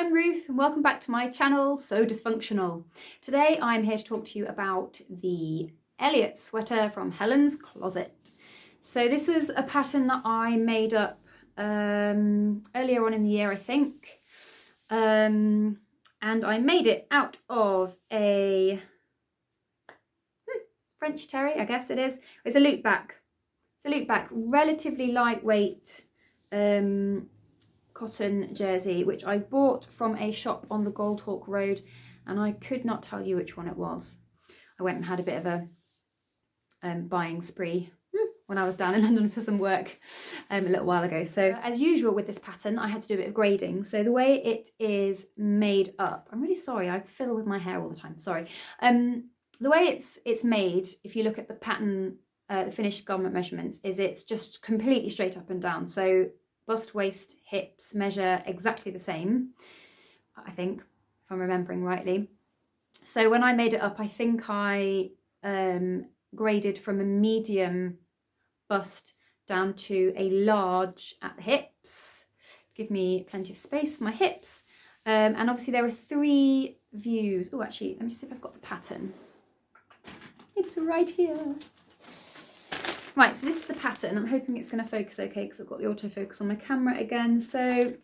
I'm Ruth and welcome back to my channel, So Dysfunctional. Today I'm here to talk to you about the Elliot Sweater from Helen's Closet. So this was a pattern that I made up earlier on in the year, I think. And I made it out of a French terry, I guess it is. It's a loop back. It's a loop back, relatively lightweight cotton jersey, which I bought from a shop on the Goldhawk Road, and I could not tell you which one it was. I went and had a bit of a buying spree when I was down in London for some work a little while ago. So as usual with this pattern, I had to do a bit of grading. So the way it is made up, I'm really sorry, I fiddle with my hair all the time, sorry. The way it's made, if you look at the pattern, the finished garment measurements, is it's just completely straight up and down. So bust, waist, hips measure exactly the same, I think, if I'm remembering rightly. So when I made it up, I think I graded from a medium bust down to a large at the hips, to give me plenty of space for my hips. And obviously there are 3 views. Oh, actually, let me just see if I've got the pattern. It's right here. Right, so this is the pattern. I'm hoping it's going to focus okay because I've got the autofocus on my camera again. So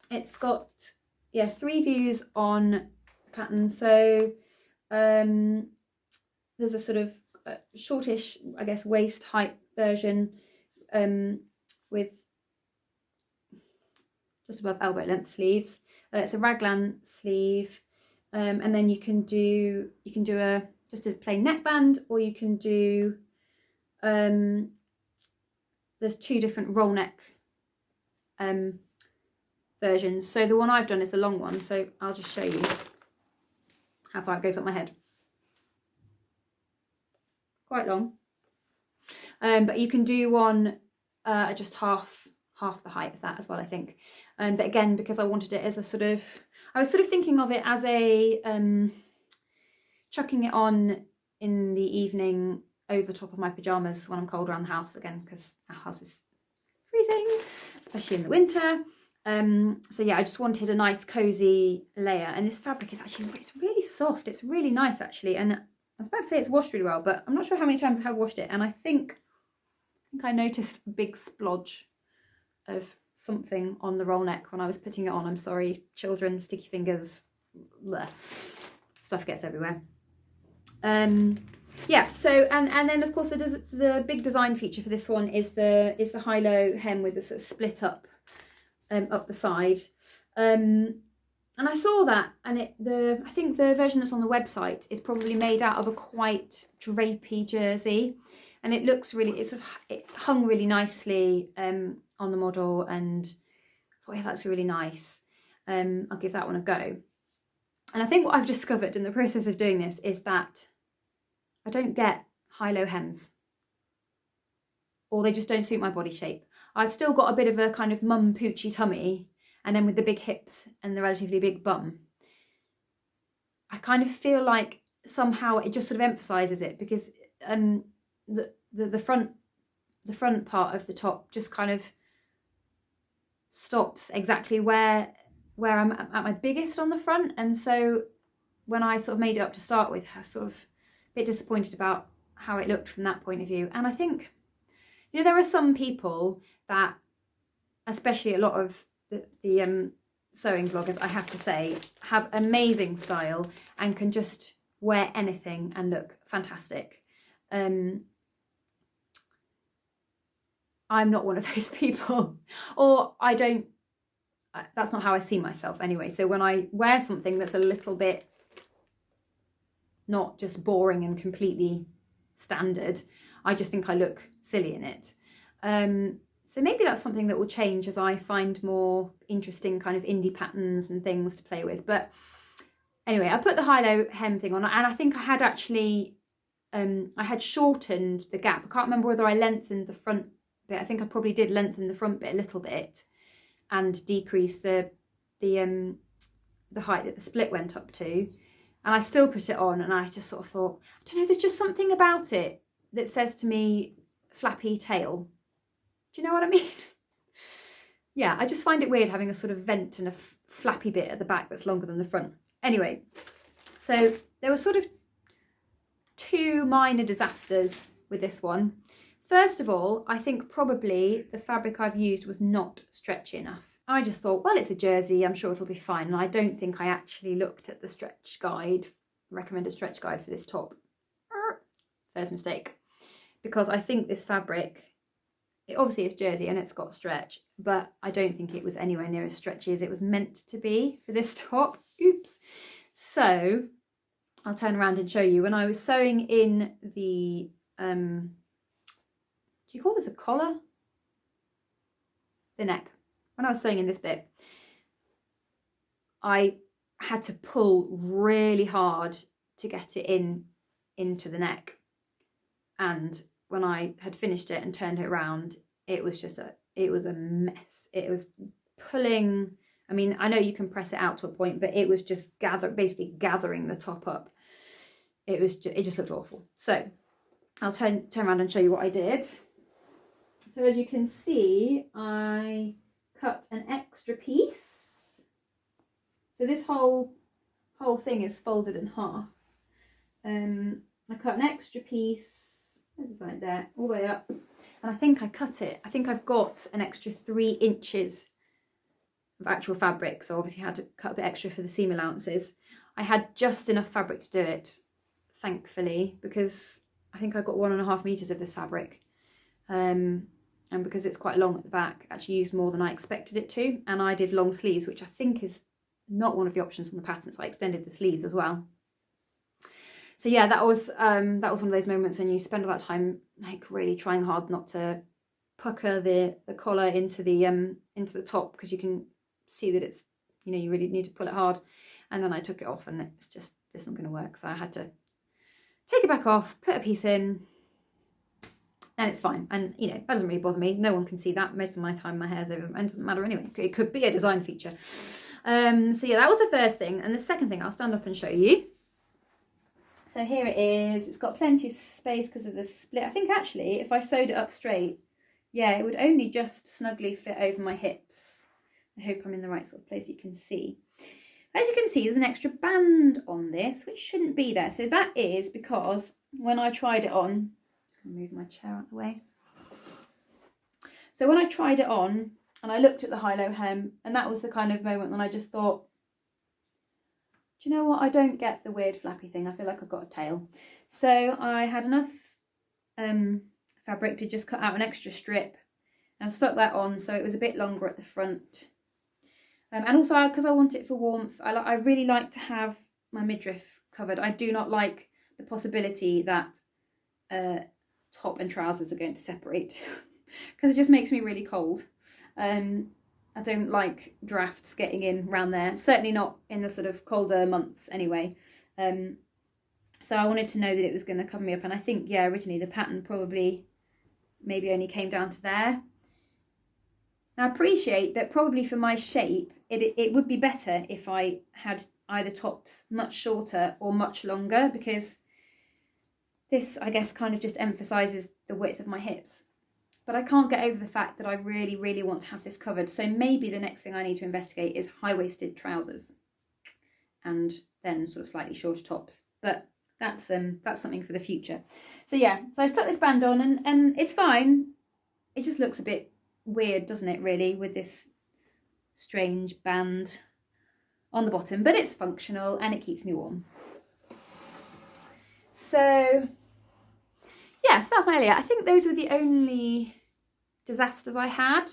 it's got, 3 views on the pattern. So there's a sort of shortish, I guess, waist height version with just above elbow length sleeves. It's a raglan sleeve, and then you can do just a plain neckband, or you can do there's 2 different roll neck versions. So the one I've done is the long one, so I'll just show you how far it goes up my head. Quite long. But you can do one just half the height of that as well, I think. But again, because I wanted it as a sort of, I was sort of thinking of it as a chucking it on in the evening over top of my pyjamas when I'm cold around the house, again, because our house is freezing, especially in the winter. So yeah, I just wanted a nice cozy layer, and this fabric is actually, it's really soft. It's really nice actually, and I was about to say it's washed really well, but I'm not sure how many times I have washed it, and I think I noticed a big splodge of something on the roll neck when I was putting it on. I'm sorry, children, sticky fingers, bleh. Stuff gets everywhere. Yeah, so and then of course the big design feature for this one is the high-low hem with the sort of split up the side. And I saw that, and I think the version that's on the website is probably made out of a quite drapey jersey, and it looks really, it hung really nicely on the model, and I thought, yeah, that's really nice. I'll give that one a go. And I think what I've discovered in the process of doing this is that I don't get high-low hems, or they just don't suit my body shape. I've still got a bit of a kind of mum poochy tummy, and then with the big hips and the relatively big bum, I kind of feel like somehow it just sort of emphasises it, because the front part of the top just kind of stops exactly where I'm at my biggest on the front. And so when I sort of made it up to start with, I was sort of a bit disappointed about how it looked from that point of view. And I think, there are some people that, especially a lot of the sewing bloggers, I have to say, have amazing style and can just wear anything and look fantastic. I'm not one of those people, or I don't, that's not how I see myself anyway. So when I wear something that's a little bit not just boring and completely standard, I just think I look silly in it. So maybe that's something that will change as I find more interesting kind of indie patterns and things to play with. But anyway, I put the high-low hem thing on, and I think I had actually, I had shortened the gap. I can't remember whether I lengthened the front bit. I think I probably did lengthen the front bit a little bit and decrease the height that the split went up to. And I still put it on, and I just sort of thought, I don't know, there's just something about it that says to me, flappy tail. Do you know what I mean? Yeah, I just find it weird having a sort of vent and a flappy bit at the back that's longer than the front. Anyway, so there were sort of two minor disasters with this one. First of all, I think probably the fabric I've used was not stretchy enough. I just thought, well, it's a jersey, I'm sure it'll be fine. And I don't think I actually looked at the stretch guide, recommended stretch guide for this top. First mistake. Because I think this fabric, it obviously is jersey and it's got stretch, but I don't think it was anywhere near as stretchy as it was meant to be for this top. Oops. So I'll turn around and show you. When I was sewing in the, do you call this a collar? The neck. When I was sewing in this bit, I had to pull really hard to get it into the neck. And when I had finished it and turned it around, it was a mess. It was pulling. I mean, I know you can press it out to a point, but it was just basically gathering the top up. It just looked awful. So I'll turn around and show you what I did. So as you can see, I cut an extra piece. So this whole thing is folded in half. I cut an extra piece. There's a side there, all the way up. And I think I cut it. I think I've got an extra 3 inches of actual fabric. So obviously I had to cut a bit extra for the seam allowances. I had just enough fabric to do it, thankfully, because I think I got 1.5 meters of this fabric. And because it's quite long at the back, I actually used more than I expected it to. And I did long sleeves, which I think is not one of the options on the pattern. So I extended the sleeves as well. So yeah, that was one of those moments when you spend all that time like really trying hard not to pucker the collar into the top, because you can see that it's, you know, you really need to pull it hard. And then I took it off and it was just, this isn't going to work. So I had to take it back off, put a piece in, and it's fine. And you know, that doesn't really bother me. No one can see that. Most of my time my hair's over, and it doesn't matter anyway. It could be a design feature. So yeah, that was the first thing. And the second thing, I'll stand up and show you. So here it is. It's got plenty of space because of the split. I think actually if I sewed it up straight, yeah, it would only just snugly fit over my hips. I hope I'm in the right sort of place you can see. As you can see, there's an extra band on this, which shouldn't be there. So that is because when I tried it on, I'm just going to move my chair out of the way. So when I tried it on and I looked at the high-low hem, and that was the kind of moment when I just thought, do you know what? I don't get the weird flappy thing. I feel like I've got a tail. So I had enough fabric to just cut out an extra strip and stuck that on, so it was a bit longer at the front. And also because I want it for warmth, I really like to have my midriff covered. I do not like the possibility that top and trousers are going to separate because it just makes me really cold. I don't like drafts getting in around there, certainly not in the sort of colder months anyway. So I wanted to know that it was going to cover me up, and I think, yeah, originally the pattern probably maybe only came down to there. Now I appreciate that probably for my shape, it would be better if I had either tops much shorter or much longer, because this, I guess, kind of just emphasises the width of my hips. But I can't get over the fact that I really, really want to have this covered. So maybe the next thing I need to investigate is high-waisted trousers and then sort of slightly shorter tops. But that's something for the future. So yeah, so I stuck this band on and it's fine. It just looks a bit weird, doesn't it, really, with this strange band on the bottom. But it's functional and it keeps me warm. So yeah, so that's my Elliot. I think those were the only disasters I had.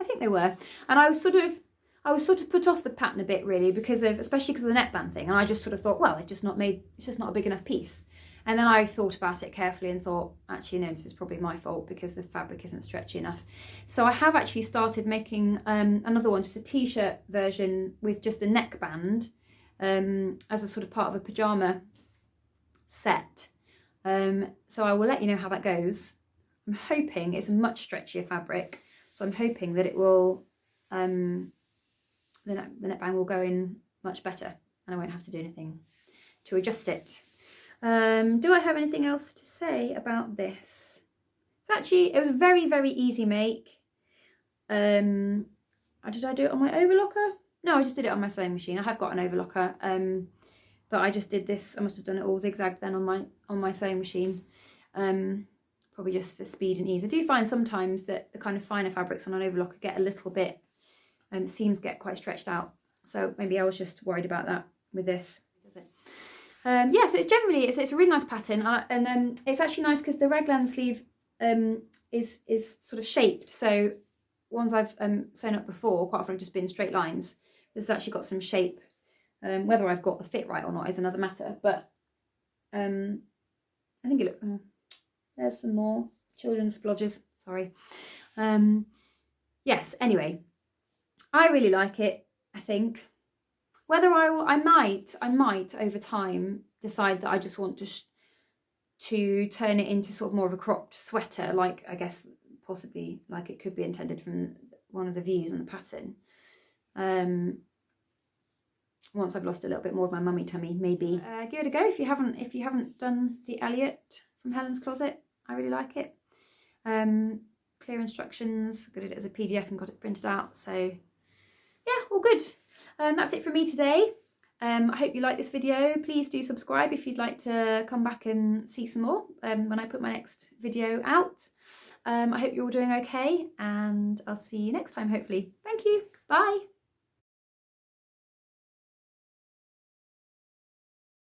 I think they were. And I was sort of put off the pattern a bit, really, especially because of the neckband thing. And I just sort of thought, well, it's just not a big enough piece. And then I thought about it carefully and thought, actually, no, this is probably my fault because the fabric isn't stretchy enough. So I have actually started making another one, just a t-shirt version with just the neckband as a sort of part of a pyjama set. So I will let you know how that goes. I'm hoping it's a much stretchier fabric, so I'm hoping that it will, the neckband will go in much better and I won't have to do anything to adjust it. Do I have anything else to say about this? It was a very, very easy make. did I do it on my overlocker? No, I just did it on my sewing machine. I have got an overlocker, but I just did this. I must have done it all zigzag then on my sewing machine, probably just for speed and ease. I do find sometimes that the kind of finer fabrics on an overlocker get a little bit, the seams get quite stretched out. So maybe I was just worried about that with this. Does it? Yeah, so it's generally it's a really nice pattern, and it's actually nice because the raglan sleeve is sort of shaped. So ones I've sewn up before quite often have just been straight lines. This has actually got some shape. Whether I've got the fit right or not is another matter, but I think it looks. There's some more children's splodges. Sorry. Yes. Anyway, I really like it. I think whether I might over time decide that I just want to turn it into sort of more of a cropped sweater, like I guess possibly like it could be intended from one of the views on the pattern. Once I've lost a little bit more of my mummy tummy, maybe. Give it a go if you haven't done the Elliot from Helen's Closet. I really like it. Clear instructions. Got it as a PDF and got it printed out. So yeah, all good. That's it from me today. I hope you like this video. Please do subscribe if you'd like to come back and see some more when I put my next video out. I hope you're all doing okay, and I'll see you next time, hopefully. Thank you. Bye.